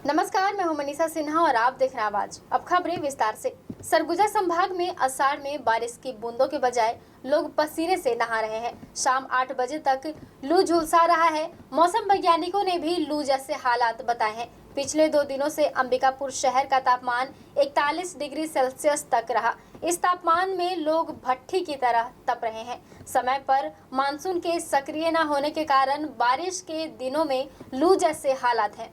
नमस्कार, मैं हूं मनीषा सिन्हा और आप देख रहे हैं आवाज। अब खबरें विस्तार से। सरगुजा संभाग में आषाढ़ में बारिश की बूंदों के बजाय लोग पसीने से नहा रहे हैं। शाम 8 बजे तक लू झुलसा रहा है। मौसम वैज्ञानिकों ने भी लू जैसे हालात बताए हैं। पिछले 2 दिनों से अंबिकापुर शहर का तापमान 41 डिग्री सेल्सियस तक रहा। इस तापमान में लोग भट्ठी की तरह तप रहे हैं। समय पर मानसून के सक्रिय न होने के कारण बारिश के दिनों में लू जैसे हालात हैं।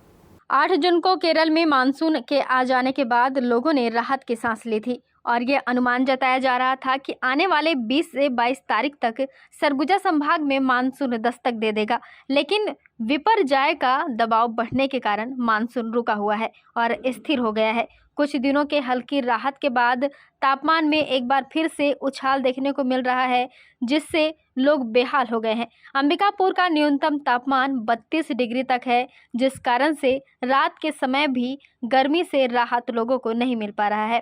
8 जून को केरल में मानसून के आ जाने के बाद लोगों ने राहत की सांस ली थी और ये अनुमान जताया जा रहा था कि आने वाले 20 से 22 तारीख तक सरगुजा संभाग में मानसून दस्तक दे देगा। लेकिन विपर्जय का दबाव बढ़ने के कारण मानसून रुका हुआ है और स्थिर हो गया है। कुछ दिनों के हल्की राहत के बाद तापमान में एक बार फिर से उछाल देखने को मिल रहा है, जिससे लोग बेहाल हो गए हैं। अंबिकापुर का न्यूनतम तापमान 32 डिग्री तक है, जिस कारण से रात के समय भी गर्मी से राहत लोगों को नहीं मिल पा रहा है।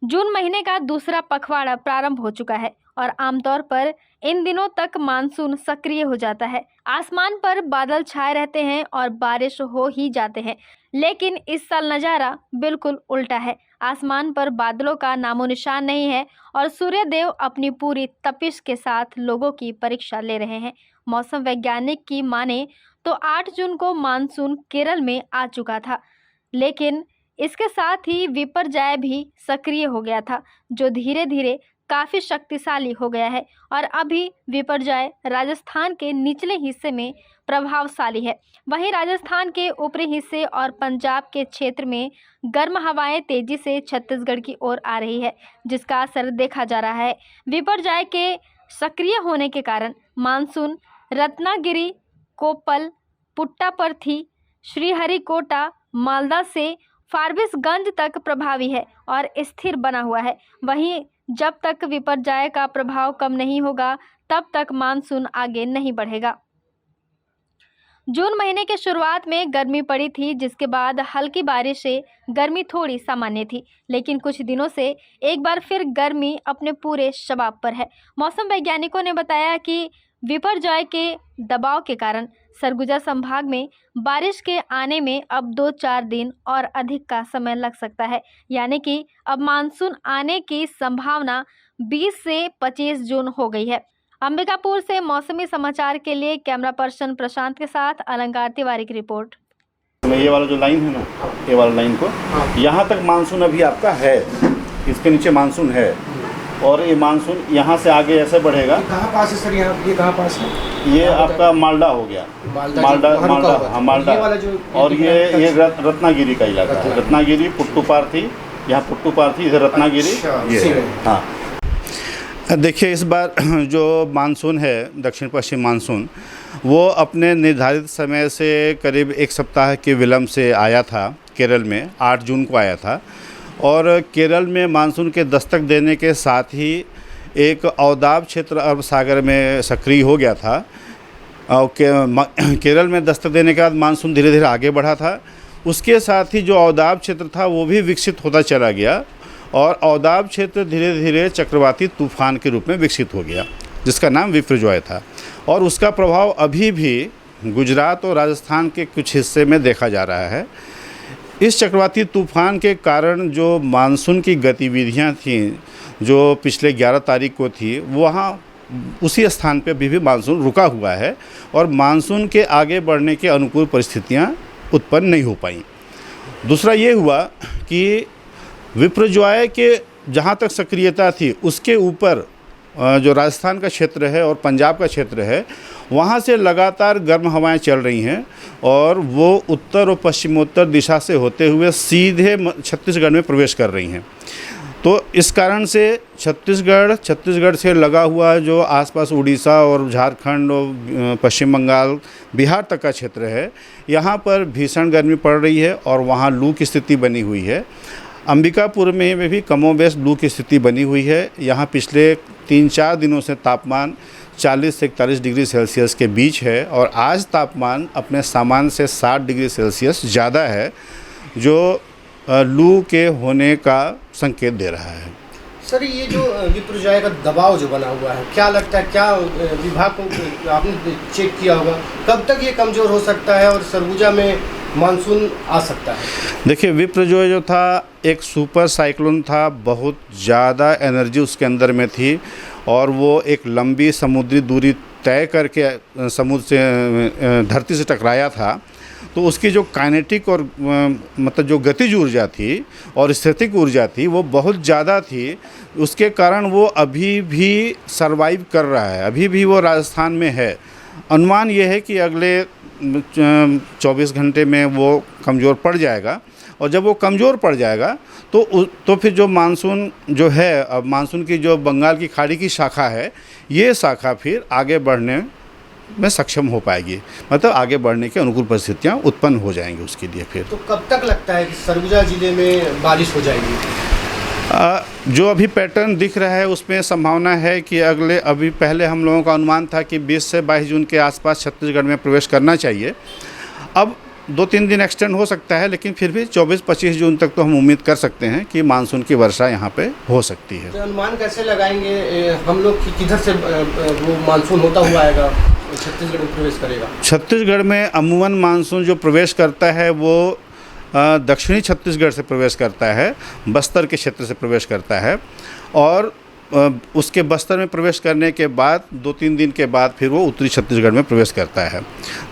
जून महीने का दूसरा पखवाड़ा प्रारंभ हो चुका है और आमतौर पर इन दिनों तक मानसून सक्रिय हो जाता है। आसमान पर बादल छाए रहते हैं और बारिश हो ही जाते हैं, लेकिन इस साल नज़ारा बिल्कुल उल्टा है। आसमान पर बादलों का नामो निशान नहीं है और सूर्यदेव अपनी पूरी तपिश के साथ लोगों की परीक्षा ले रहे हैं। मौसम वैज्ञानिक की माने तो 8 जून को मानसून केरल में आ चुका था, लेकिन इसके साथ ही विपर्जय भी सक्रिय हो गया था, जो धीरे धीरे काफ़ी शक्तिशाली हो गया है और अभी विपर्जय राजस्थान के निचले हिस्से में प्रभावशाली है। वहीं राजस्थान के ऊपरी हिस्से और पंजाब के क्षेत्र में गर्म हवाएं तेजी से छत्तीसगढ़ की ओर आ रही है, जिसका असर देखा जा रहा है। विपर्जय के सक्रिय होने के कारण मानसून रत्नागिरी, कोप्पल, पुट्टापर्थी, श्रीहरिकोटा, मालदा से फारबिसगंज तक प्रभावी है और स्थिर बना हुआ है। वहीं जब तक विपर्जय का प्रभाव कम नहीं होगा, तब तक मानसून आगे नहीं बढ़ेगा। जून महीने के शुरुआत में गर्मी पड़ी थी, जिसके बाद हल्की बारिश से गर्मी थोड़ी सामान्य थी, लेकिन कुछ दिनों से एक बार फिर गर्मी अपने पूरे शबाब पर है। मौसम वैज्ञानिकों ने बताया कि विपर्जय के दबाव के कारण सरगुजा संभाग में बारिश के आने में अब 2-4 दिन और अधिक का समय लग सकता है, यानी कि अब मानसून आने की संभावना 20 से 25 जून हो गई है। अंबिकापुर से मौसमी समाचार के लिए कैमरा पर्सन प्रशांत के साथ अलंकार तिवारी की रिपोर्ट। ये वाला जो लाइन है ना, ये वाला लाइन को यहाँ तक मानसून अभी आपका है, इसके नीचे मानसून है और ये मानसून यहाँ से आगे ऐसे बढ़ेगा। कहाँ पास है सर? यहाँ ये कहाँ पास है? ये आपका मालदा हो गया, मालदा और ये रत्नागिरी का इलाका है। रत्नागिरी, पुट्टुपार्थी, यहाँ पुट्टुपार्थी, इधर रत्नागिरी। ये हाँ, देखिए इस बार जो मानसून है, दक्षिण पश्चिम मानसून, वो अपने निर्धारित समय से करीब 1 सप्ताह के विलम्ब से आया था। केरल में 8 जून को आया था और केरल में मानसून के दस्तक देने के साथ ही एक अवदाब क्षेत्र अरब सागर में सक्रिय हो गया था। और केरल में दस्तक देने के बाद मानसून धीरे धीरे आगे बढ़ा था। उसके साथ ही जो अवदाब क्षेत्र था वो भी विकसित होता चला गया और अवदाब क्षेत्र धीरे धीरे चक्रवाती तूफान के रूप में विकसित हो गया, जिसका नाम विपर्जय था। और उसका प्रभाव अभी भी गुजरात और राजस्थान के कुछ हिस्से में देखा जा रहा है। इस चक्रवाती तूफान के कारण जो मानसून की गतिविधियां थीं, जो पिछले 11 तारीख को थी, वहाँ उसी स्थान पे अभी भी मानसून रुका हुआ है और मानसून के आगे बढ़ने के अनुकूल परिस्थितियां उत्पन्न नहीं हो पाई। दूसरा ये हुआ कि विपर्जय के जहाँ तक सक्रियता थी, उसके ऊपर जो राजस्थान का क्षेत्र है और पंजाब का क्षेत्र है, वहाँ से लगातार गर्म हवाएं चल रही हैं और वो उत्तर और पश्चिमोत्तर दिशा से होते हुए सीधे छत्तीसगढ़ में प्रवेश कर रही हैं। तो इस कारण से छत्तीसगढ़ से लगा हुआ जो आसपास उड़ीसा और झारखंड और पश्चिम बंगाल, बिहार तक का क्षेत्र है, यहाँ पर भीषण गर्मी पड़ रही है और वहाँ लू की स्थिति बनी हुई है। अंबिकापुर में भी कमोबेश लू की स्थिति बनी हुई है। यहाँ पिछले 3-4 दिनों से तापमान 40 से 41 डिग्री सेल्सियस के बीच है और आज तापमान अपने सामान्य से 60 डिग्री सेल्सियस ज़्यादा है, जो लू के होने का संकेत दे रहा है। सर, ये जो विपर्जय का दबाव जो बना हुआ है, क्या लगता है, क्या विभाग को आपने चेक किया होगा, कब तक ये कमज़ोर हो सकता है और सरगुजा में मानसून आ सकता है? देखिए, विपर्जॉय जो था एक सुपर साइक्लोन था, बहुत ज़्यादा एनर्जी उसके अंदर में थी और वो एक लंबी समुद्री दूरी तय करके समुद्र से धरती से टकराया था। तो उसकी जो काइनेटिक और मतलब जो गतिज ऊर्जा थी और स्थितिक ऊर्जा थी वो बहुत ज़्यादा थी। उसके कारण वो अभी भी सरवाइव कर रहा है, अभी भी वो राजस्थान में है। अनुमान ये है कि अगले 24 घंटे में वो कमज़ोर पड़ जाएगा और जब वो कमज़ोर पड़ जाएगा तो फिर जो मानसून जो है, अब मानसून की जो बंगाल की खाड़ी की शाखा है, ये शाखा फिर आगे बढ़ने में सक्षम हो पाएगी, मतलब आगे बढ़ने की अनुकूल परिस्थितियाँ उत्पन्न हो जाएंगी उसके लिए। फिर तो कब तक लगता है कि सरगुजा ज़िले में बारिश हो जाएगी? जो अभी पैटर्न दिख रहा है उसमें संभावना है कि अभी पहले हम लोगों का अनुमान था कि 20 से 22 जून के आसपास छत्तीसगढ़ में प्रवेश करना चाहिए। अब 2-3 दिन एक्सटेंड हो सकता है, लेकिन फिर भी 24-25 जून तक तो हम उम्मीद कर सकते हैं कि मानसून की वर्षा यहाँ पे हो सकती है। तो अनुमान कैसे लगाएंगे हम लोग कि किधर से वो मानसून होता हुआ आएगा, छत्तीसगढ़ में प्रवेश करेगा? छत्तीसगढ़ में अमूमन मानसून जो प्रवेश करता है वो दक्षिणी छत्तीसगढ़ से प्रवेश करता है, बस्तर के क्षेत्र से प्रवेश करता है और उसके बस्तर में प्रवेश करने के बाद 2-3 दिन के बाद फिर वो उत्तरी छत्तीसगढ़ में प्रवेश करता है।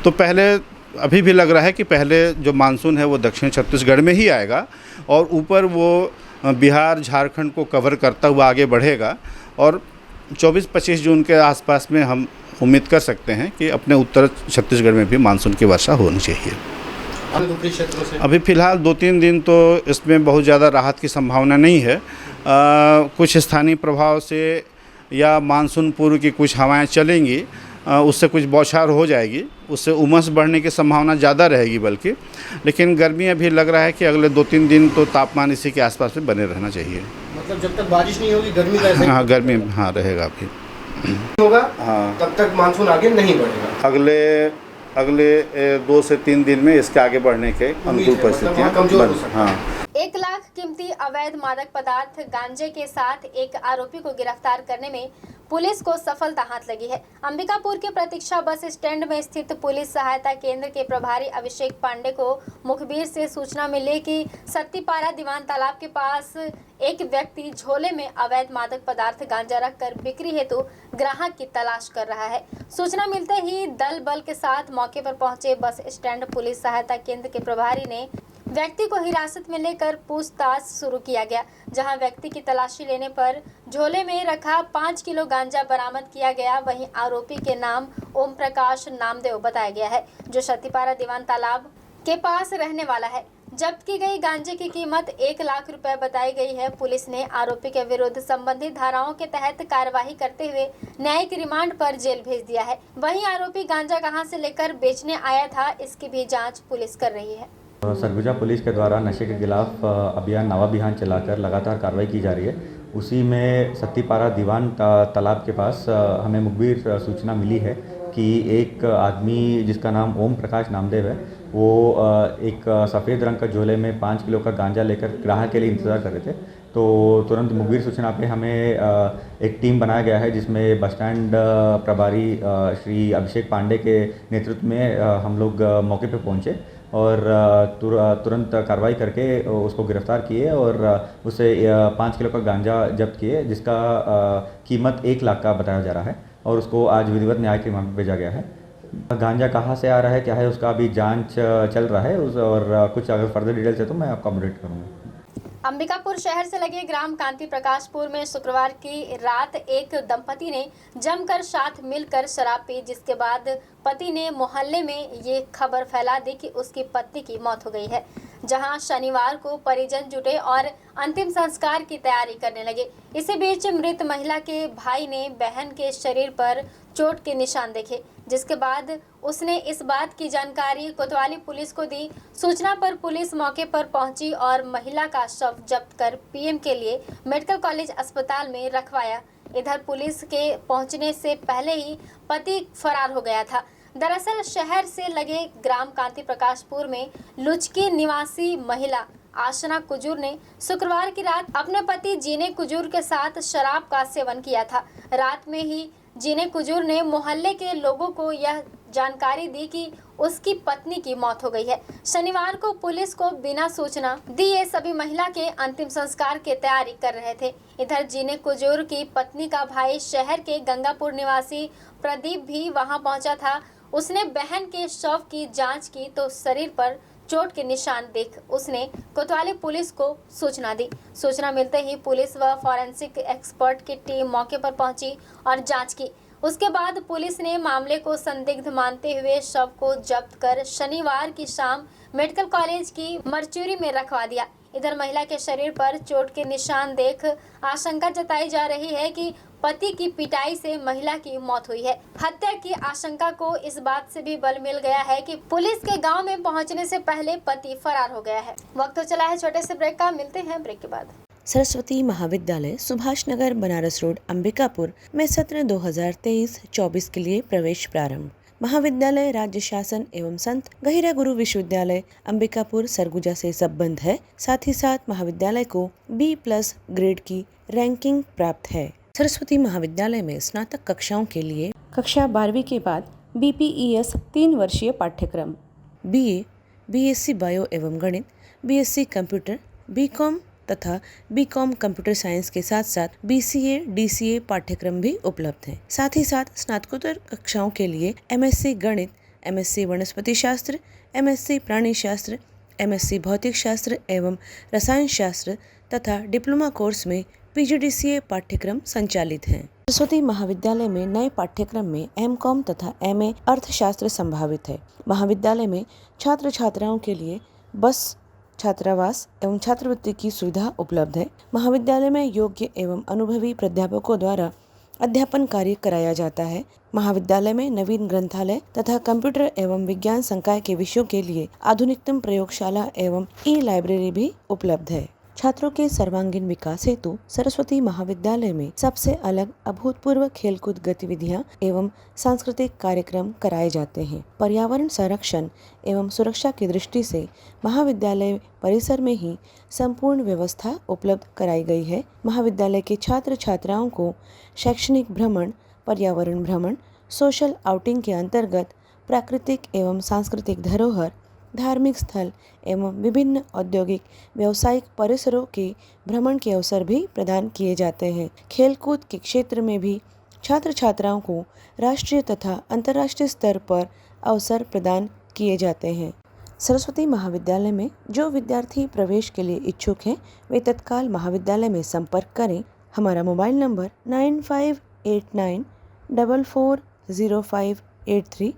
तो पहले अभी भी लग रहा है कि पहले जो मानसून है वो दक्षिण छत्तीसगढ़ में ही आएगा और ऊपर वो बिहार झारखंड को कवर करता हुआ आगे बढ़ेगा और 24-25 जून के आसपास में हम उम्मीद कर सकते हैं कि अपने उत्तर छत्तीसगढ़ में भी मानसून की वर्षा होनी चाहिए। क्षेत्रों से अभी फ़िलहाल 2-3 दिन तो इसमें बहुत ज़्यादा राहत की संभावना नहीं है। कुछ स्थानीय प्रभाव से या मानसून पूर्व की कुछ हवाएं चलेंगी, उससे कुछ बौछार हो जाएगी, उससे उमस बढ़ने की संभावना ज़्यादा रहेगी बल्कि। लेकिन गर्मी अभी लग रहा है कि अगले 2-3 दिन तो तापमान इसी के आसपास में बने रहना चाहिए। मतलब जब तक बारिश नहीं होगी गर्मी का ऐसे? हाँ, गर्मी हाँ रहेगा अभी होगा। हाँ, तब तक मानसून आगे नहीं बढ़ेगा। अगले 2 से 3 दिन में इसके आगे बढ़ने के अनुकूल परिस्थितियाँ हाँ। 1 लाख कीमती अवैध मादक पदार्थ गांजे के साथ एक आरोपी को गिरफ्तार करने में पुलिस को सफलता हाथ लगी है। अंबिकापुर के प्रतीक्षा बस स्टैंड में स्थित पुलिस सहायता केंद्र के प्रभारी अभिषेक पांडे को मुखबिर से सूचना मिली कि सत्तीपारा दीवान तालाब के पास एक व्यक्ति झोले में अवैध मादक पदार्थ गांजा रखकर बिक्री हेतु ग्राहक की तलाश कर रहा है। सूचना मिलते ही दल बल के साथ मौके पर पहुंचे बस स्टैंड पुलिस सहायता केंद्र के प्रभारी ने व्यक्ति को हिरासत में लेकर पूछताछ शुरू किया गया, जहां व्यक्ति की तलाशी लेने पर झोले में रखा 5 किलो गांजा बरामद किया गया। वहीं आरोपी के नाम ओम प्रकाश नामदेव बताया गया है, जो सत्तीपारा दीवान तालाब के पास रहने वाला है। जब्त की गई गांजे की कीमत 1 लाख रुपए बताई गई है। पुलिस ने आरोपी के विरुद्ध संबंधित धाराओं के तहत कार्यवाही करते हुए न्यायिक रिमांड पर जेल भेज दिया है। वहीं आरोपी गांजा कहां से लेकर बेचने आया था, इसकी भी जांच पुलिस कर रही है। सरगुजा पुलिस के द्वारा नशे के खिलाफ अभियान नवा अभियान चलाकर लगातार कार्रवाई की जा रही है। उसी में सत्तीपारा दीवान तालाब के पास हमें मुखबिर सूचना मिली है कि एक आदमी जिसका नाम ओम प्रकाश नामदेव है, वो एक सफ़ेद रंग का झोले में 5 किलो का गांजा लेकर ग्राहक के लिए इंतज़ार कर रहे थे। तो तुरंत मुखबिर सूचना पे हमें एक टीम बनाया गया है, जिसमें बस स्टैंड प्रभारी श्री अभिषेक पांडे के नेतृत्व में हम लोग मौके पे पहुँचे और तुरंत कार्रवाई करके उसको गिरफ्तार किए और उसे 5 किलो का गांजा जब्त किए, जिसका कीमत 1 लाख का बताया जा रहा है और उसको आज विधिवत न्यायिक रिमांड पर भेजा गया है। गांजा कहाँ से आ रहा है, क्या है, उसका अभी जांच चल रहा है और कुछ अगर फर्दर डिटेल्स है तो मैं आपको अपडेट करूँगा। अंबिकापुर शहर से लगे ग्राम कांति प्रकाशपुर में शुक्रवार की रात एक दंपति ने जमकर साथ मिलकर शराब पी, जिसके बाद पति ने मोहल्ले में ये खबर फैला दी कि उसकी पत्नी की मौत हो गई है। जहां शनिवार को परिजन जुटे और अंतिम संस्कार की तैयारी करने लगे। इसी बीच मृत महिला के भाई ने बहन के शरीर पर चोट के निशान देखे, जिसके बाद उसने इस बात की जानकारी कोतवाली पुलिस को दी। सूचना पर पुलिस मौके पर पहुंची और महिला का शव जब्त कर पीएम के लिए मेडिकल कॉलेज अस्पताल में रखवाया। इधर पुलिस के पहुंचने से पहले ही पति फरार हो गया था। दरअसल शहर से लगे ग्राम कांति प्रकाशपुर में लुचकी निवासी महिला आशना कुजूर ने शुक्रवार की रात अपने पति जीने कुजूर के साथ शराब का सेवन किया था। रात में ही जीने कुजूर ने मोहल्ले के लोगों को यह जानकारी दी कि उसकी पत्नी की मौत हो गई है। शनिवार को पुलिस को बिना सूचना दिए सभी महिला के अंतिम संस्कार की तैयारी कर रहे थे। इधर जीने कुजूर की पत्नी का भाई शहर के गंगापुर निवासी प्रदीप भी वहां पहुंचा था। उसने बहन के शव की जांच की तो शरीर पर चोट के निशान देख उसने कोतवाली पुलिस को सूचना दी। सूचना मिलते ही पुलिस व फॉरेंसिक एक्सपर्ट की टीम मौके पर पहुंची और जांच की। उसके बाद पुलिस ने मामले को संदिग्ध मानते हुए शव को जब्त कर शनिवार की शाम मेडिकल कॉलेज की मर्चुरी में रखवा दिया। इधर महिला के शरीर पर चोट के निशान देख आशंका जताई जा रही है कि पति की पिटाई से महिला की मौत हुई है। हत्या की आशंका को इस बात से भी बल मिल गया है कि पुलिस के गांव में पहुंचने से पहले पति फरार हो गया है। वक्त तो चला है छोटे से ब्रेक का, मिलते हैं ब्रेक के बाद। सरस्वती महाविद्यालय सुभाष नगर बनारस रोड अंबिकापुर में सत्र 2023-24 के लिए प्रवेश प्रारंभ। महाविद्यालय राज्य शासन एवं संत गहिरा गुरु विश्वविद्यालय अंबिकापुर सरगुजा से संबद्ध है। साथ ही साथ महाविद्यालय को B+ ग्रेड की रैंकिंग प्राप्त है। सरस्वती महाविद्यालय में स्नातक कक्षाओं के लिए कक्षा 12वीं के बाद BPES 3 वर्षीय पाठ्यक्रम, BA, BSc बायो एवं गणित, BSc कंप्यूटर, BCom तथा BCom कंप्यूटर साइंस के साथ साथ BCA, DCA पाठ्यक्रम भी उपलब्ध है। साथ ही साथ स्नातकोत्तर कक्षाओं के लिए MSc गणित, MSc वनस्पति शास्त्र, MSc प्राणी शास्त्र, MSc भौतिक शास्त्र एवं रसायन शास्त्र तथा डिप्लोमा कोर्स में PGDCA पाठ्यक्रम संचालित हैं। सरस्वती महाविद्यालय में नए पाठ्यक्रम में MCom तथा MA अर्थशास्त्र संभावित है। महाविद्यालय में छात्र छात्राओं के लिए बस, छात्रावास एवं छात्रवृत्ति की सुविधा उपलब्ध है। महाविद्यालय में योग्य एवं अनुभवी प्राध्यापकों द्वारा अध्यापन कार्य कराया जाता है। महाविद्यालय में नवीन ग्रंथालय तथा कंप्यूटर एवं विज्ञान संकाय के विषयों के लिए आधुनिकतम प्रयोगशाला एवं ई-लाइब्रेरी भी उपलब्ध है। छात्रों के सर्वांगीण विकास हेतु सरस्वती महाविद्यालय में सबसे अलग अभूतपूर्व खेलकूद गतिविधियां एवं सांस्कृतिक कार्यक्रम कराए जाते हैं। पर्यावरण संरक्षण एवं सुरक्षा की दृष्टि से महाविद्यालय परिसर में ही संपूर्ण व्यवस्था उपलब्ध कराई गई है। महाविद्यालय के छात्र छात्राओं को शैक्षणिक भ्रमण, पर्यावरण भ्रमण, सोशल आउटिंग के अंतर्गत प्राकृतिक एवं सांस्कृतिक धरोहर, धार्मिक स्थल एवं विभिन्न औद्योगिक व्यावसायिक परिसरों के भ्रमण के अवसर भी प्रदान किए जाते हैं। खेलकूद के क्षेत्र में भी छात्र छात्राओं को राष्ट्रीय तथा अंतर्राष्ट्रीय स्तर पर अवसर प्रदान किए जाते हैं। सरस्वती महाविद्यालय में जो विद्यार्थी प्रवेश के लिए इच्छुक हैं वे तत्काल महाविद्यालय में संपर्क करें। हमारा मोबाइल नंबर 9589440583।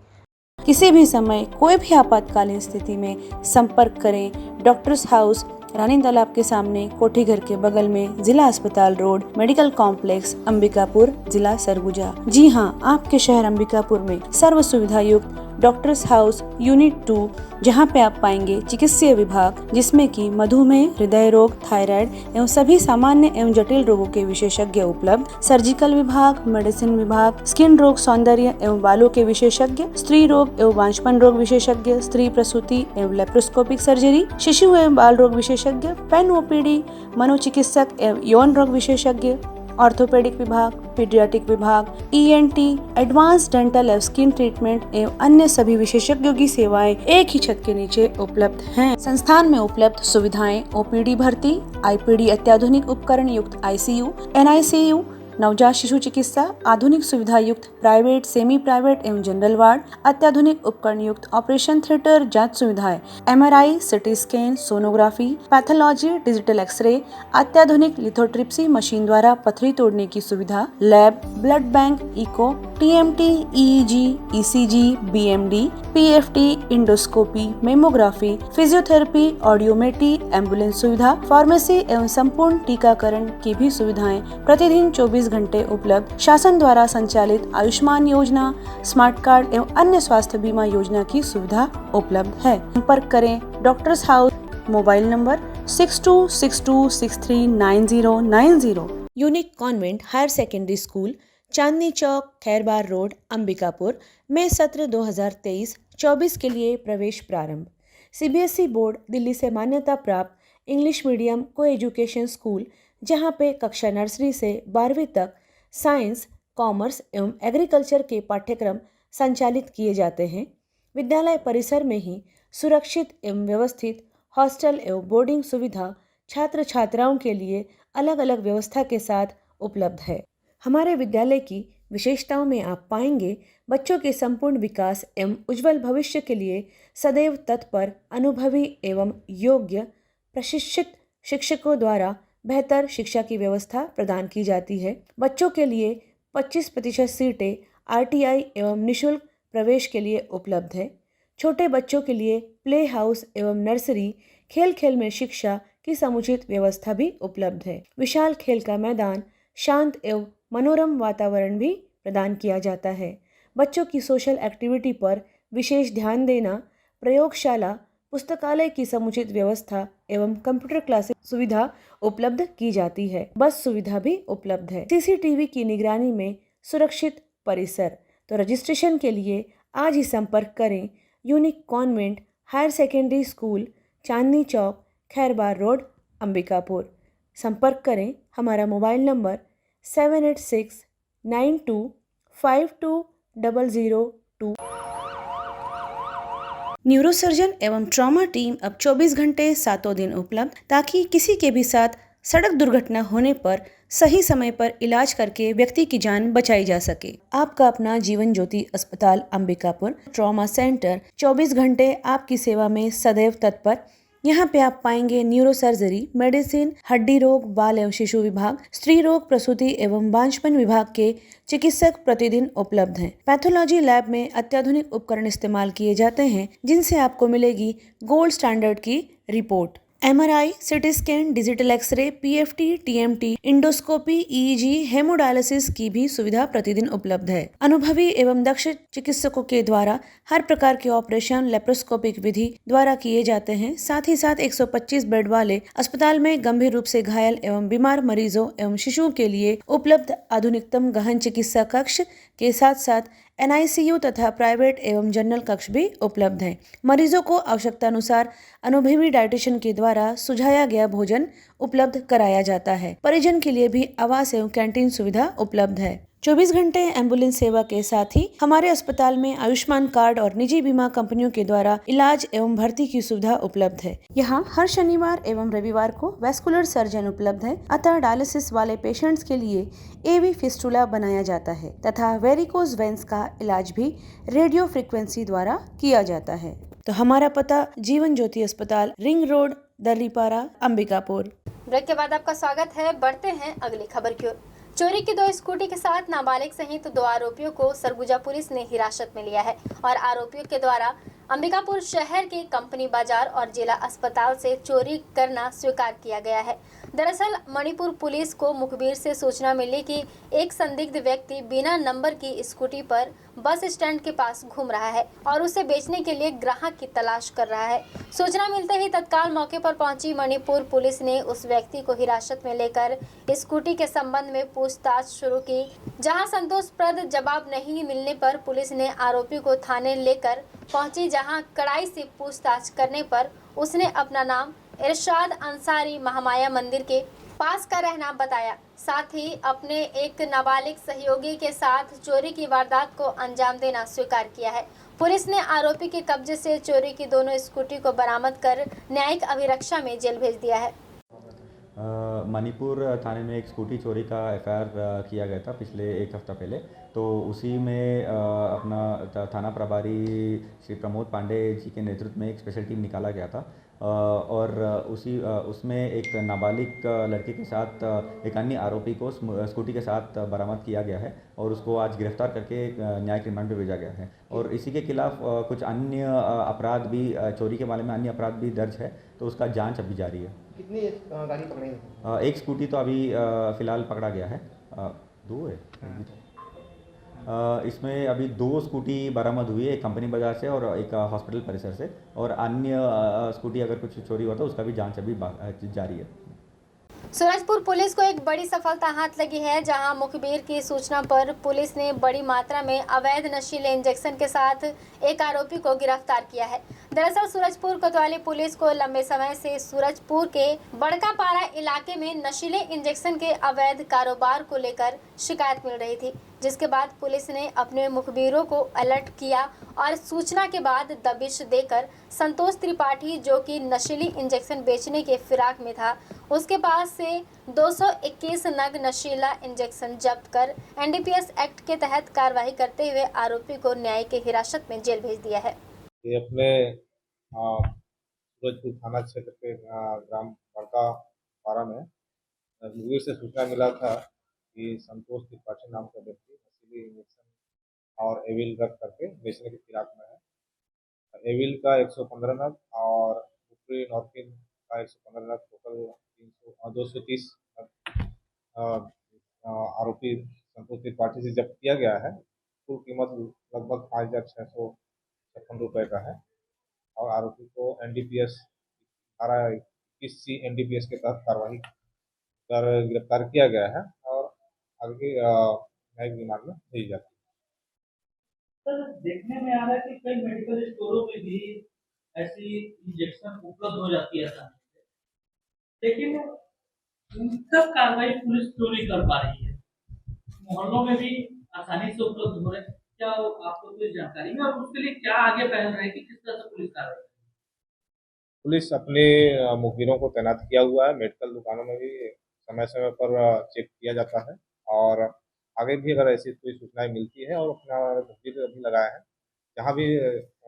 किसी भी समय कोई भी आपातकालीन स्थिति में संपर्क करें। डॉक्टर्स हाउस, रानी तालाब के सामने, कोठी घर के बगल में, जिला अस्पताल रोड, मेडिकल कॉम्प्लेक्स, अंबिकापुर, जिला सरगुजा। जी हाँ, आपके शहर अंबिकापुर में सर्व सुविधा युक्त डॉक्टर्स हाउस यूनिट 2, जहाँ पे आप पाएंगे चिकित्सीय विभाग, जिसमें कि मधुमेह, हृदय रोग, थायराइड एवं सभी सामान्य एवं जटिल रोगों के विशेषज्ञ उपलब्ध, सर्जिकल विभाग, मेडिसिन विभाग, स्किन रोग, सौंदर्य एवं बालों के विशेषज्ञ, स्त्री रोग एवं वांछपन रोग विशेषज्ञ, स्त्री प्रसूति एवं लेप्रोस्कोपिक सर्जरी, शिशु एवं बाल रोग विशेषज्ञ, पेन OPD, मनोचिकित्सक एवं यौन रोग विशेषज्ञ, ऑर्थोपेडिक विभाग, पीडियाट्रिक विभाग, ENT, एडवांस डेंटल एवं स्किन ट्रीटमेंट एवं अन्य सभी विशेषज्ञों की सेवाएं एक ही छत के नीचे उपलब्ध हैं। संस्थान में उपलब्ध सुविधाएं OPD भर्ती, IPD अत्याधुनिक उपकरण युक्त ICU, NICU, नवजात शिशु चिकित्सा, आधुनिक सुविधा युक्त प्राइवेट, सेमी प्राइवेट एवं जनरल वार्ड, अत्याधुनिक उपकरण युक्त ऑपरेशन थिएटर, जांच सुविधाएं, MRI, CT scan, sonography, pathology, digital x ray, अत्याधुनिक लिथोट्रिप्सी मशीन द्वारा पथरी तोड़ने की सुविधा, lab, blood bank, echo, TMT, EEG, ECG, BMD, PFT, endoscopy, mammography, physiotherapy, audiometry, ambulance सुविधा, फार्मेसी एवं संपूर्ण टीकाकरण की भी सुविधाएं प्रतिदिन 24 घंटे उपलब्ध। शासन द्वारा संचालित आयुष्मान योजना, स्मार्ट कार्ड एवं अन्य स्वास्थ्य बीमा योजना की सुविधा उपलब्ध है। संपर्क करें doctors house. Mobile number 6262639090। Unique convent higher secondary school, Chandni Chowk, Khairbar road, Ambikapur में सत्र 2023-24 के लिए प्रवेश प्रारंभ। CBSE बोर्ड दिल्ली से मान्यता प्राप्त इंग्लिश मीडियम को एजुकेशन स्कूल, जहां पे कक्षा नर्सरी से 12वीं तक साइंस, कॉमर्स एवं एग्रीकल्चर के पाठ्यक्रम संचालित किए जाते हैं। विद्यालय परिसर में ही सुरक्षित एवं व्यवस्थित हॉस्टल एवं बोर्डिंग सुविधा छात्र छात्राओं के लिए अलग अलग व्यवस्था के साथ उपलब्ध है। हमारे विद्यालय की विशेषताओं में आप पाएंगे बच्चों के संपूर्ण विकास एवं उज्जवल भविष्य के लिए सदैव तत्पर, अनुभवी एवं योग्य प्रशिक्षित शिक्षकों द्वारा बेहतर शिक्षा की व्यवस्था प्रदान की जाती है। बच्चों के लिए 25% सीटें RTI एवं निःशुल्क प्रवेश के लिए उपलब्ध है। छोटे बच्चों के लिए प्ले हाउस एवं नर्सरी, खेल खेल में शिक्षा की समुचित व्यवस्था भी उपलब्ध है। विशाल खेल का मैदान, शांत एवं मनोरम वातावरण भी प्रदान किया जाता है। बच्चों की सोशल एक्टिविटी पर विशेष ध्यान देना, प्रयोगशाला, पुस्तकालय की समुचित व्यवस्था एवं कंप्यूटर क्लासेस सुविधा उपलब्ध की जाती है। बस सुविधा भी उपलब्ध है। CCTV की निगरानी में सुरक्षित परिसर। तो रजिस्ट्रेशन के लिए आज ही संपर्क करें unique convent higher secondary school, Chandni Chowk, Khairbar road, Ambikapur. संपर्क करें हमारा मोबाइल नंबर 7869252002। न्यूरोसर्जन एवं ट्रॉमा टीम अब 24 घंटे 7 दिन उपलब्ध, ताकि किसी के भी साथ सड़क दुर्घटना होने पर सही समय पर इलाज करके व्यक्ति की जान बचाई जा सके। आपका अपना जीवन ज्योति अस्पताल अंबिकापुर ट्रॉमा सेंटर 24 घंटे आपकी सेवा में सदैव तत्पर। यहाँ पे आप पाएंगे न्यूरो सर्जरी, मेडिसिन, हड्डी रोग, बाल एवं शिशु विभाग, स्त्री रोग, प्रसूति एवं बांझपन विभाग के चिकित्सक प्रतिदिन उपलब्ध हैं। पैथोलॉजी लैब में अत्याधुनिक उपकरण इस्तेमाल किए जाते हैं, जिनसे आपको मिलेगी गोल्ड स्टैंडर्ड की report. MRI, CT scan, digital x ray, PFT, TMT, endoscopy, EEG, haemodialysis की भी सुविधा प्रतिदिन उपलब्ध है। अनुभवी एवं दक्ष चिकित्सकों के द्वारा हर प्रकार के ऑपरेशन लेप्रोस्कोपिक विधि द्वारा किए जाते हैं। साथ ही साथ 125 बेड वाले अस्पताल में गंभीर रूप से घायल एवं बीमार मरीजों एवं शिशुओं के लिए उपलब्ध आधुनिकतम गहन चिकित्सा कक्ष के साथ साथ NICU तथा प्राइवेट एवं जनरल कक्ष भी उपलब्ध हैं। मरीजों को आवश्यकता अनुसार अनुभवी डाइटिशियन के द्वारा सुझाया गया भोजन उपलब्ध कराया जाता है। परिजन के लिए भी आवास एवं कैंटीन सुविधा उपलब्ध है। 24 घंटे एम्बुलेंस सेवा के साथ ही हमारे अस्पताल में आयुष्मान कार्ड और निजी बीमा कंपनियों के द्वारा इलाज एवं भर्ती की सुविधा उपलब्ध है। यहाँ हर शनिवार एवं रविवार को वैस्कुलर सर्जन उपलब्ध है, अतः डायलिसिस वाले पेशेंट्स के लिए AV फिस्टुला बनाया जाता है तथा वेरिकोज वेंस का इलाज भी रेडियो फ्रिक्वेंसी द्वारा किया जाता है। तो हमारा पता जीवन ज्योति अस्पताल, ring road, Darripara, Ambikapur. Break के बाद आपका स्वागत है। बढ़ते हैं अगली खबर की ओर। चोरी की 2 स्कूटी के साथ नाबालिग सहित 2 आरोपियों को सरगुजा पुलिस ने हिरासत में लिया है और आरोपियों के द्वारा अंबिकापुर शहर के कंपनी बाजार और जिला अस्पताल से चोरी करना स्वीकार किया गया है। दरअसल मणिपुर पुलिस को मुखबिर से सूचना मिली कि एक संदिग्ध व्यक्ति बिना नंबर की स्कूटी पर बस स्टैंड के पास घूम रहा है और उसे बेचने के लिए ग्राहक की तलाश कर रहा है। सूचना मिलते ही तत्काल मौके पर पहुंची मणिपुर पुलिस ने उस व्यक्ति को हिरासत में लेकर स्कूटी के संबंध में पूछताछ शुरू की, जहां संतोषप्रद जवाब नहीं मिलने पर पुलिस ने आरोपी को थाने लेकर पहुंची, जहां कड़ाई से पूछताछ करने पर उसने अपना नाम इरशाद अंसारी महामाया मंदिर के पास का रहना बताया। साथ ही अपने एक नाबालिग सहयोगी के साथ चोरी की वारदात को अंजाम देना स्वीकार किया है। पुलिस ने आरोपी के कब्जे से चोरी की दोनों स्कूटी को बरामद कर न्यायिक अभिरक्षा में जेल भेज दिया है। मणिपुर थाने में एक स्कूटी चोरी का FIR किया गया था पिछले 1 हफ्ता पहले। तो उसी में अपना थाना प्रभारी श्री प्रमोद पांडे जी के नेतृत्व में एक स्पेशल टीम निकाला गया था और उसमें एक नाबालिग लड़के के साथ एक अन्य आरोपी को स्कूटी के साथ बरामद किया गया है और उसको आज गिरफ्तार करके न्यायिक रिमांड पे भेजा गया है। और इसी के खिलाफ कुछ अन्य अपराध भी, चोरी के मामले में अन्य अपराध भी दर्ज है, तो उसका जांच अभी जारी है। कितनी गाड़ी पकड़ी है? एक स्कूटी तो अभी फ़िलहाल पकड़ा गया है, 2 है। इसमें अभी 2 स्कूटी बरामद हुई है, एक कंपनी बाजार से और एक हॉस्पिटल परिसर से, और अन्य स्कूटी अगर कुछ चोरी हुआ तो उसका भी जांच अभी जारी है। सूरजपुर पुलिस को एक बड़ी सफलता हाथ लगी है, जहां मुखबिर की सूचना पर पुलिस ने बड़ी मात्रा में अवैध नशीले इंजेक्शन के साथ एक आरोपी को गिरफ्तार किया है। दरअसल सूरजपुर कोतवाली पुलिस को लंबे समय से सूरजपुर के बड़कापारा इलाके में नशीले इंजेक्शन के अवैध कारोबार को लेकर शिकायत मिल रही थी, जिसके बाद पुलिस ने अपने मुखबिरों को अलर्ट किया और सूचना के बाद दबिश देकर संतोष त्रिपाठी, जो कि नशीली इंजेक्शन बेचने के फिराक में था, उसके पास से 221 नग नशीला इंजेक्शन जब्त कर एनडीपीएस एक्ट के तहत कार्रवाई करते हुए आरोपी को न्यायिक हिरासत में जेल भेज दिया है। ये अपने सूरजपुर थाना क्षेत्र के ग्राम बड़का पारा में मुखबिर से सूचना मिला था कि संतोष त्रिपाठी नाम का व्यक्ति नशीली इंजेक्शन और एविल ड्रग करके बेचने की फिराक में है। एविल का 115 नग और बुप्रेनॉर्फिन का 115 नग, टोटल 230 नग आरोपी संतोष त्रिपाठी से जब्त किया गया है। कुल कीमत लगभग 5,656 रुपये का है और आरोपी को एनडीपीएस धारा 21C एनडीपीएस के तहत कार्रवाई कर गिरफ्तार किया गया है और आगे न्यायिक रिमांड में भेजी जाती है। सर, देखने में आ रहा है कि कई मेडिकल स्टोरों में भी ऐसी इंजेक्शन उपलब्ध हो जाती है आसानी से, लेकिन उन सब कार्रवाई पुलिस क्यों नहीं कर पा रही है? मोहल्लों में भी आसानी से उपलब्ध हो रहे हैं, क्या आपको कोई जानकारी है और उसके लिए क्या आगे पहल रहेगी, किस तरह से पुलिस कार्रवाई? पुलिस अपने मुखबिरों को तैनात किया हुआ है। मेडिकल दुकानों में भी समय समय पर चेक किया जाता है और आगे भी अगर ऐसी कोई सूचनाएं मिलती है और अपना मुखबिर भी लगाया है, जहाँ भी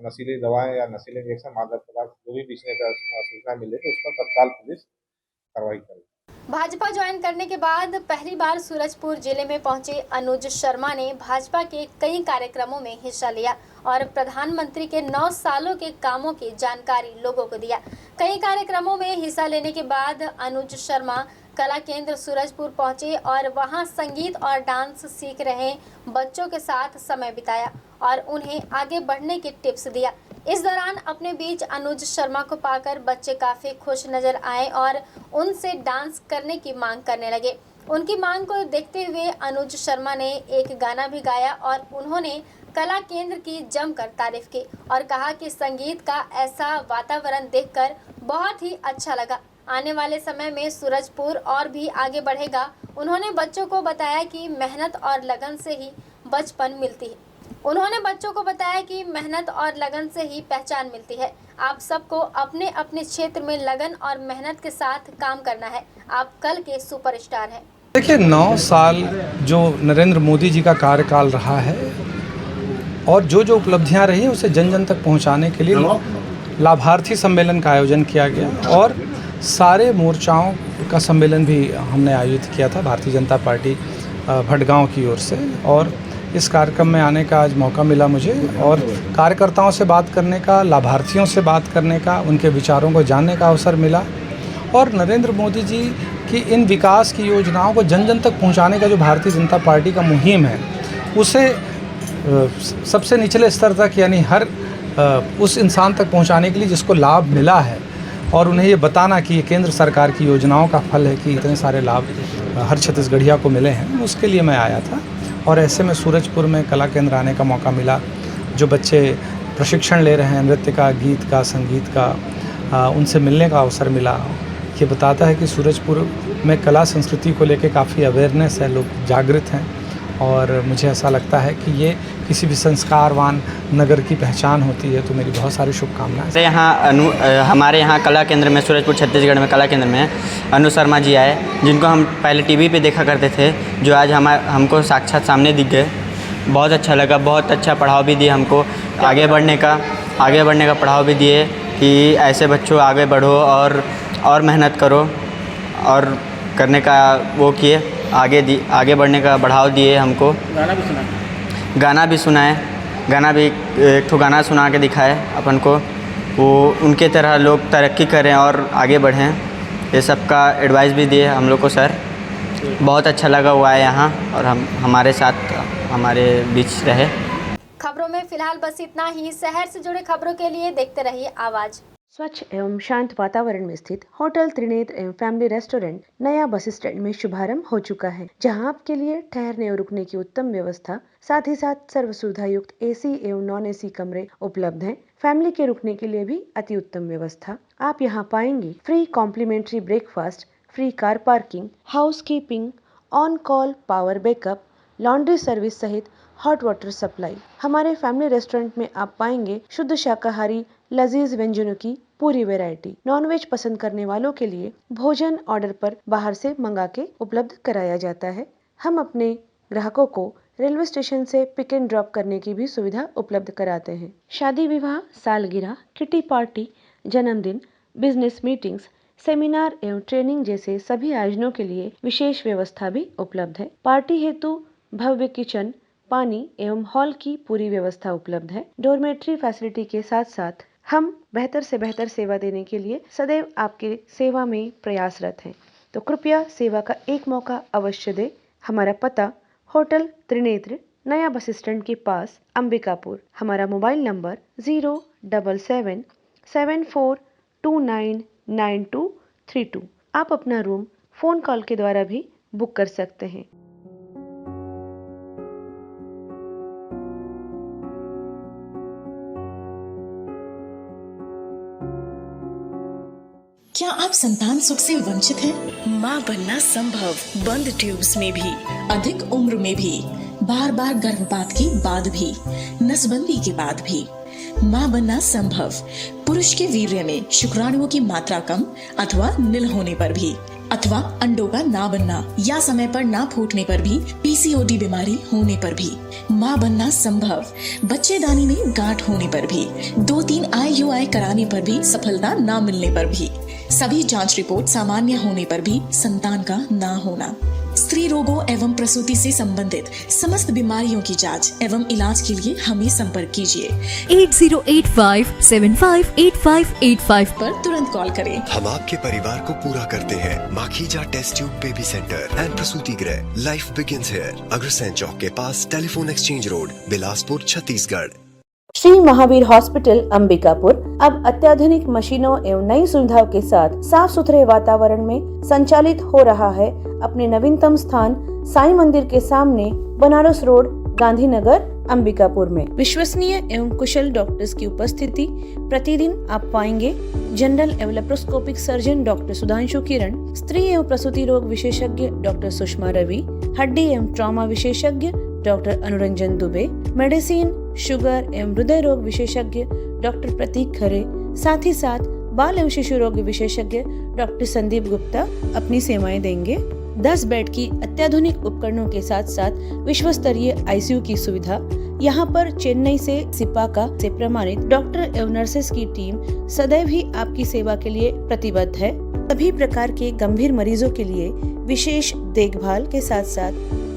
नशीली दवाएं या नशीले इंजेक्शन, मादक पदार्थ जो भी बेचने का सूचना मिले तो उस पर तत्काल पुलिस कार्रवाई करेगी। भाजपा ज्वाइन करने के बाद पहली बार सूरजपुर जिले में पहुंचे अनुज शर्मा ने भाजपा के कई कार्यक्रमों में हिस्सा लिया और प्रधानमंत्री के 9 सालों के कामों की जानकारी लोगों को दिया। कई कार्यक्रमों में हिस्सा लेने के बाद अनुज शर्मा कला केंद्र सूरजपुर पहुंचे और वहां संगीत और डांस सीख रहे बच्चों के साथ समय बिताया और उन्हें आगे बढ़ने की टिप्स दिया। इस दौरान अपने बीच अनुज शर्मा को पाकर बच्चे काफी खुश नजर आए और उनसे डांस करने की मांग करने लगे। उनकी मांग को देखते हुए अनुज शर्मा ने एक गाना भी गाया और उन्होंने कला केंद्र की जमकर तारीफ की और कहा कि संगीत का ऐसा वातावरण देखकर बहुत ही अच्छा लगा। आने वाले समय में सूरजपुर और भी आगे बढ़ेगा। उन्होंने बच्चों को बताया कि मेहनत और लगन से ही बचपन मिलती है। उन्होंने बच्चों को बताया कि मेहनत और लगन से ही पहचान मिलती है। आप सबको अपने अपने क्षेत्र में लगन और मेहनत के साथ काम करना है। आप कल के सुपरस्टार हैं। देखिए, 9 साल जो नरेंद्र मोदी जी का कार्यकाल रहा है और जो जो उपलब्धियां रही हैं उसे जन जन तक पहुंचाने के लिए लाभार्थी सम्मेलन का आयोजन किया गया और सारे मोर्चाओं का सम्मेलन भी हमने आयोजित किया था भारतीय जनता पार्टी भटगांव की ओर से। और इस कार्यक्रम में आने का आज मौका मिला मुझे और कार्यकर्ताओं से बात करने का, लाभार्थियों से बात करने का, उनके विचारों को जानने का अवसर मिला और नरेंद्र मोदी जी की इन विकास की योजनाओं को जन जन तक पहुंचाने का जो भारतीय जनता पार्टी का मुहिम है उसे सबसे निचले स्तर तक यानी हर उस इंसान तक पहुंचाने के लिए जिसको लाभ मिला है और उन्हें ये बताना कि ये केंद्र सरकार की योजनाओं का फल है कि इतने सारे लाभ हर छत्तीसगढ़िया को मिले हैं, उसके लिए मैं आया था। और ऐसे में सूरजपुर में कला केंद्र आने का मौका मिला। जो बच्चे प्रशिक्षण ले रहे हैं नृत्य का, गीत का, संगीत का, उनसे मिलने का अवसर मिला। ये बताता है कि सूरजपुर में कला संस्कृति को लेकर काफ़ी अवेयरनेस है, लोग जागृत हैं और मुझे ऐसा लगता है कि ये किसी भी संस्कारवान नगर की पहचान होती है। तो मेरी बहुत सारी शुभकामनाएं। हमारे यहाँ कला केंद्र में, सूरजपुर छत्तीसगढ़ में कला केंद्र में अनु शर्मा जी आए, जिनको हम पहले टीवी पे देखा करते थे, जो आज हमको साक्षात सामने दिख गए। बहुत अच्छा लगा, बहुत अच्छा पढ़ाव भी दिए हमको, आगे बढ़ने का पढ़ाव भी दिए कि ऐसे बच्चों आगे बढ़ो और मेहनत करो और करने का वो किए, आगे बढ़ने का बढ़ाव दिए हमको। गाना भी सुनाए, एक ठो गाना सुना के दिखाए अपन को, वो उनके तरह लोग तरक्की करें और आगे बढ़ें, ये सब का एडवाइस भी दिए हम लोग को सर। बहुत अच्छा लगा हुआ है यहाँ और हमारे साथ हमारे बीच रहे। खबरों में फिलहाल बस इतना ही। शहर से जुड़े खबरों के लिए देखते रहिए आवाज। स्वच्छ एवं शांत वातावरण में स्थित होटल त्रिनेत्र एवं फैमिली रेस्टोरेंट नया बस स्टैंड में शुभारंभ हो चुका है, जहां आपके लिए ठहरने और रुकने की उत्तम व्यवस्था, साथ ही साथ सर्व सुविधा युक्त एसी एवं नॉन एसी कमरे उपलब्ध हैं। फैमिली के रुकने के लिए भी अति उत्तम व्यवस्था। आप यहां पाएंगे free complimentary breakfast, free car parking, house keeping, on call power backup, laundry service सहित हॉट वाटर सप्लाई। हमारे फैमिली रेस्टोरेंट में आप पाएंगे शुद्ध शाकाहारी लजीज व्यंजनों की पूरी वैरायटी। नॉनवेज पसंद करने वालों के लिए भोजन ऑर्डर पर बाहर से मंगा के उपलब्ध कराया जाता है। हम अपने ग्राहकों को रेलवे स्टेशन से पिक एंड ड्रॉप करने की भी सुविधा उपलब्ध कराते हैं। शादी विवाह, सालगिरह, किटी पार्टी, जन्मदिन, बिजनेस मीटिंग्स, सेमिनार एवं ट्रेनिंग जैसे सभी आयोजनों के लिए विशेष व्यवस्था भी उपलब्ध है। पार्टी हेतु भव्य किचन, पानी एवं हॉल की पूरी व्यवस्था उपलब्ध है। डोरमेट्री फैसिलिटी के साथ साथ हम बेहतर से बेहतर सेवा देने के लिए सदैव आपकी सेवा में प्रयासरत हैं। तो कृपया सेवा का एक मौका अवश्य दें। हमारा पता होटल त्रिनेत्र, नया बस स्टैंड के पास, अंबिकापुर। हमारा मोबाइल नंबर 07774299232। आप अपना रूम फोन कॉल के द्वारा भी बुक कर सकते हैं। क्या आप संतान सुख से वंचित हैं? मां बनना संभव, बंद ट्यूब्स में भी, अधिक उम्र में भी, बार बार गर्भपात के बाद भी, नसबंदी के बाद भी। मां बनना संभव, पुरुष के वीर्य में शुक्राणुओं की मात्रा कम अथवा नील होने पर भी, अथवा अंडों का ना बनना या समय पर ना फूटने पर भी, पीसीओडी बीमारी होने पर भी। मां बनना संभव, बच्चेदानी में गांठ होने पर भी, 2-3 IUI कराने पर भी सफलता ना मिलने पर भी, सभी जांच रिपोर्ट सामान्य होने पर भी संतान का ना होना। स्त्री रोगों एवं प्रसूति से संबंधित समस्त बीमारियों की जांच एवं इलाज के लिए हमें संपर्क कीजिए। 8085758585 पर तुरंत कॉल करें। हम आपके परिवार को पूरा करते हैं। Makhija test tube baby centre and प्रसूति गृह, life begins here, Agrasen Chowk के पास, telephone exchange road, Bilaspur, Chhattisgarh. Shri Mahavir hospital Ambikapur अब अत्याधुनिक मशीनों एवं नई सुविधाओं के साथ साफ सुथरे वातावरण में संचालित हो रहा है। अपने नवीनतम स्थान साईं मंदिर के सामने, बनारस रोड, गांधीनगर, अंबिकापुर में विश्वसनीय एवं कुशल डॉक्टर्स की उपस्थिति प्रतिदिन आप पाएंगे। जनरल एवं लेप्रोस्कोपिक सर्जन डॉक्टर सुधांशु किरण, स्त्री एवं प्रसूति रोग विशेषज्ञ डॉक्टर सुषमा रवि, हड्डी एवं ट्रॉमा विशेषज्ञ doctor Anuranjan Dubey, medicine, sugar एवं हृदय रोग विशेषज्ञ डॉक्टर प्रतीक खरे, साथ ही साथ बाल एवं शिशु रोग विशेषज्ञ डॉक्टर संदीप गुप्ता अपनी सेवाएं देंगे। 10 बेड की अत्याधुनिक उपकरणों के साथ साथ विश्व स्तरीय ICU की सुविधा। यहाँ पर चेन्नई से सिपाका से प्रमाणित डॉक्टर एवं नर्सेस की टीम सदैव ही आपकी सेवा के लिए प्रतिबद्ध है। सभी प्रकार के गंभीर मरीजों के लिए विशेष देखभाल के साथ साथ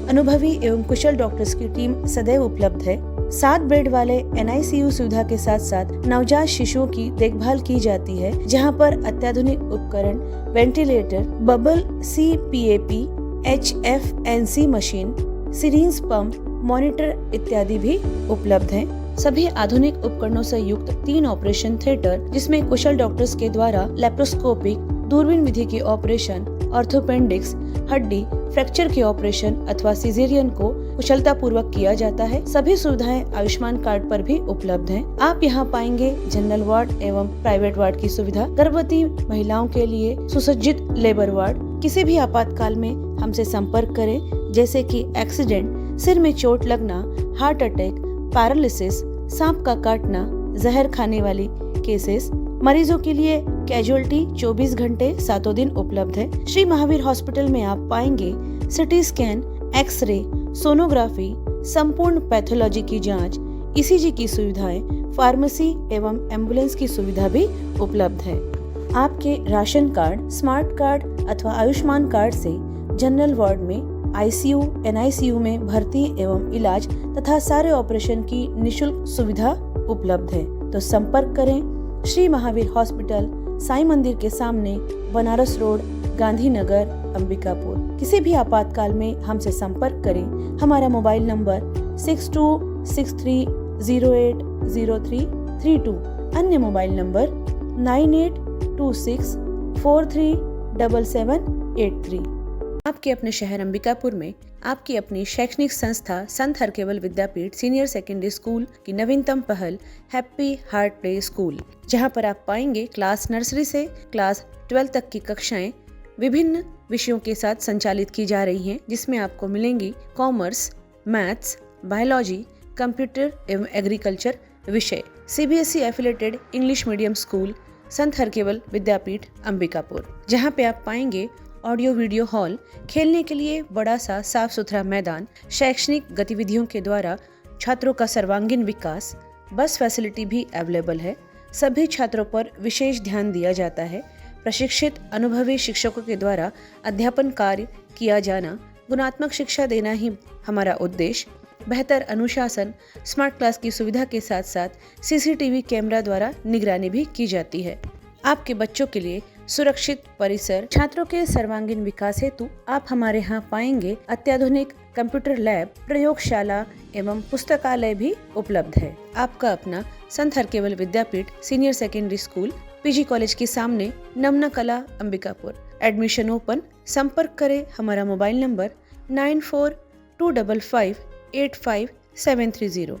अनुभवी एवं कुशल डॉक्टर्स की टीम सदैव उपलब्ध है। 7 बेड वाले NICU सुविधा के साथ साथ नवजात शिशुओं की देखभाल की जाती है, जहां पर अत्याधुनिक उपकरण, ventilator, bubble CPAP, HFNC machine, syringe pump, monitor इत्यादि भी उपलब्ध हैं। सभी आधुनिक उपकरणों से युक्त 3 ऑपरेशन थिएटर, जिसमें कुशल डॉक्टर्स के द्वारा लेप्रोस्कोपिक, दूरबीन विधि के ऑपरेशन, ऑर्थोपेंडिक्स, हड्डी फ्रैक्चर के ऑपरेशन अथवा सिजेरियन को कुशलता पूर्वक किया जाता है। सभी सुविधाएं आयुष्मान कार्ड पर भी उपलब्ध हैं। आप यहां पाएंगे जनरल वार्ड एवं प्राइवेट वार्ड की सुविधा, गर्भवती महिलाओं के लिए सुसज्जित लेबर वार्ड। किसी भी आपातकाल में हमसे संपर्क करें, जैसे कि एक्सीडेंट, सिर में चोट लगना, हार्ट अटैक, पैरालिसिस, सांप का काटना, जहर खाने वाली केसेस। मरीजों के लिए कैजुअलिटी 24 घंटे 7 दिन उपलब्ध है। श्री महावीर हॉस्पिटल में आप पाएंगे सिटी स्कैन, एक्सरे, सोनोग्राफी, संपूर्ण पैथोलॉजी की जांच, ECG की सुविधाएं, फार्मेसी एवं एम्बुलेंस की सुविधा भी उपलब्ध है। आपके राशन कार्ड, स्मार्ट कार्ड अथवा आयुष्मान कार्ड से जनरल वार्ड में, ICU, NICU में भर्ती एवं इलाज तथा सारे ऑपरेशन की निशुल्क सुविधा उपलब्ध है। तो संपर्क करें श्री महावीर हॉस्पिटल, साईं मंदिर के सामने, बनारस रोड, गांधीनगर, अंबिकापुर। किसी भी आपातकाल में हमसे संपर्क करें। हमारा मोबाइल नंबर 6263080332, अन्य मोबाइल नंबर 9826437783। आपके अपने शहर अंबिकापुर में आपकी अपनी शैक्षणिक संस्था संत Harkewal Vidyapeeth senior secondary school की नवीनतम पहल हैप्पी हार्ट प्ले स्कूल, जहां पर आप पाएंगे क्लास नर्सरी से क्लास 12 तक की कक्षाएं विभिन्न विषयों के साथ संचालित की जा रही हैं, जिसमें आपको मिलेंगी कॉमर्स, मैथ्स, बायोलॉजी, कंप्यूटर एवं एग्रीकल्चर विषय। CBSE affiliated English medium school संत हरकेवल विद्यापीठ अंबिकापुर, जहां पे आप पाएंगे ऑडियो वीडियो हॉल, खेलने के लिए बड़ा सा साफ सुथरा मैदान, शैक्षणिक गतिविधियों के द्वारा छात्रों का सर्वांगीण विकास, बस फैसिलिटी भी अवेलेबल है। सभी छात्रों पर विशेष ध्यान दिया जाता है। प्रशिक्षित अनुभवी शिक्षकों के द्वारा अध्यापन कार्य किया जाना, गुणात्मक शिक्षा देना ही हमारा उद्देश्य। बेहतर अनुशासन, स्मार्ट क्लास की सुविधा के साथ साथ CCTV कैमरा द्वारा निगरानी भी की जाती है। आपके बच्चों के लिए सुरक्षित परिसर, छात्रों के सर्वांगीण विकास हेतु आप हमारे यहाँ पाएंगे अत्याधुनिक कंप्यूटर लैब, प्रयोगशाला एवं पुस्तकालय भी उपलब्ध है। आपका अपना Sant Harkewal Vidyapeeth senior secondary school, PG college के सामने, नमना कला, अंबिकापुर। Admission open. संपर्क करें हमारा मोबाइल नंबर 9425585730।